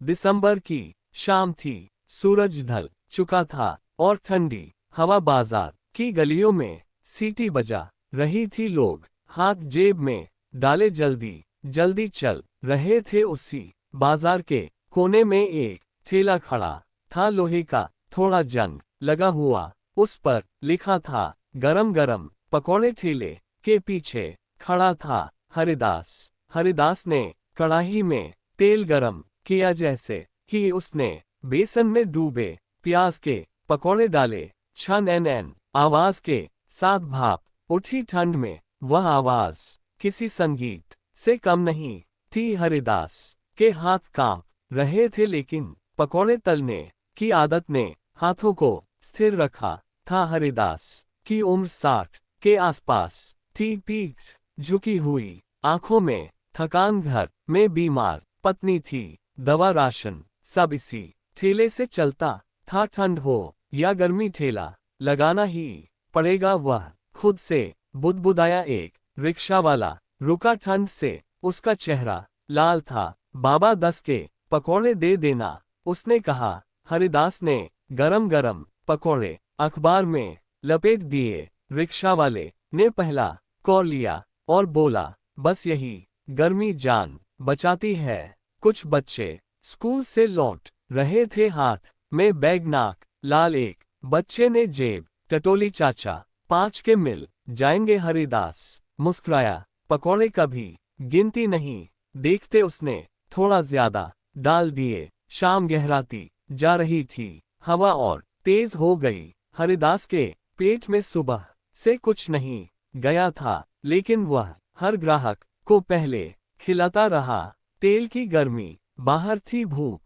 दिसंबर की शाम थी। सूरज ढल चुका था और ठंडी हवा बाजार की गलियों में सीटी बजा रही थी। लोग हाथ जेब में डाले जल्दी जल्दी चल रहे थे। उसी बाजार के कोने में एक ठेला खड़ा था, लोहे का, थोड़ा जंग लगा हुआ। उस पर लिखा था गरम गरम पकौड़े। ठेले के पीछे खड़ा था हरिदास। हरिदास ने कढ़ाई में तेल गरम किया, जैसे ही उसने बेसन में डूबे प्याज के पकौड़े डाले। छन एन एन आवाज के साथ भाप उठी ठंड में। वह आवाज किसी संगीत से कम नहीं थी। हरिदास के हाथ कांप रहे थे, लेकिन पकौड़े तलने की आदत ने हाथों को स्थिर रखा था। हरिदास की उम्र 60 के आसपास थी। पीठ झुकी हुई, आंखों में थकान। घर में बीमार पत्नी थी, दवा राशन सब इसी ठेले से चलता था। ठंड हो या गर्मी ठेला लगाना ही पड़ेगा। वह खुद से बुदबुदाया। एक रिक्शा वाला रुका। ठंड से उसका चेहरा लाल था। बाबा 10 के पकौड़े दे देना, उसने कहा। हरिदास ने गरम गरम पकौड़े अखबार में लपेट दिए। रिक्शा वाले ने पहला कौर लिया और बोला, बस यही गर्मी जान बचाती है। कुछ बच्चे स्कूल से लौट रहे थे, हाथ में बैग, नाक लाल। एक बच्चे ने जेब टटोली। चाचा 5 के मिल जाएंगे। हरिदास मुस्कुराया। पकौड़े कभी गिनती नहीं देखते, उसने थोड़ा ज्यादा डाल दिए। शाम गहराती जा रही थी, हवा और तेज हो गई। हरिदास के पेट में सुबह से कुछ नहीं गया था, लेकिन वह हर ग्राहक को पहले खिलाता रहा। तेल की गर्मी बाहर थी, भूख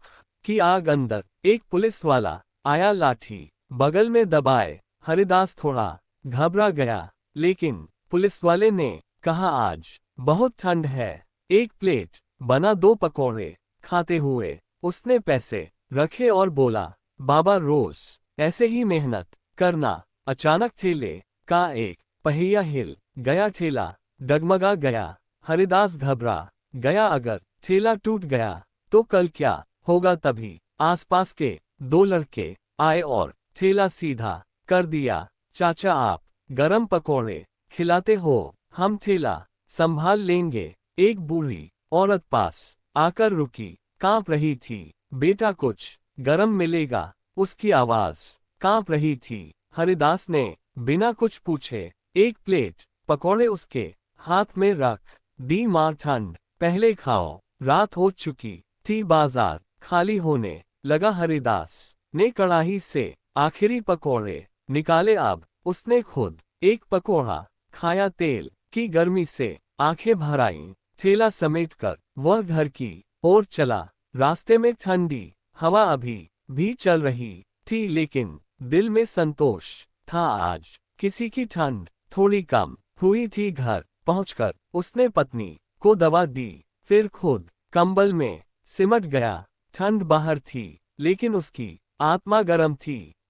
की आग अंदर। एक पुलिस वाला आया, लाठी बगल में दबाए। हरिदास थोड़ा घबरा गया, लेकिन पुलिस वाले ने कहा, आज बहुत ठंड है, एक प्लेट बना दो। पकौड़े खाते हुए उसने पैसे रखे और बोला, बाबा रोज ऐसे ही मेहनत करना। अचानक ठेले का एक पहिया हिल गया, ठेला डगमगा गया। हरिदास घबरा गया, अगर ठेला टूट गया तो कल क्या होगा। तभी आसपास के 2 लड़के आए और ठेला सीधा कर दिया। चाचा, आप गरम पकौड़े खिलाते हो, हम ठेला संभाल लेंगे। एक बूढ़ी औरत पास आकर रुकी, कांप रही थी। बेटा, कुछ गरम मिलेगा? उसकी आवाज कांप रही थी। हरिदास ने बिना कुछ पूछे एक प्लेट पकौड़े उसके हाथ में रख दी। मां, ठंड पहले खाओ, रात हो चुकी थी। बाजार खाली होने लगा। हरिदास ने कढ़ाई से आखिरी पकौड़े निकाले। अब उसने खुद एक पकौड़ा खाया। तेल की गर्मी से आंखें भर आईं। ठेला समेटकर वह घर की ओर चला। रास्ते में ठंडी हवा अभी भी चल रही थी, लेकिन दिल में संतोष था। आज किसी की ठंड थोड़ी कम हुई थी। घर पहुंचकर उसने पत्नी को दवा दी, फिर खुद कंबल में सिमट गया। ठंड बाहर थी, लेकिन उसकी आत्मा गर्म थी।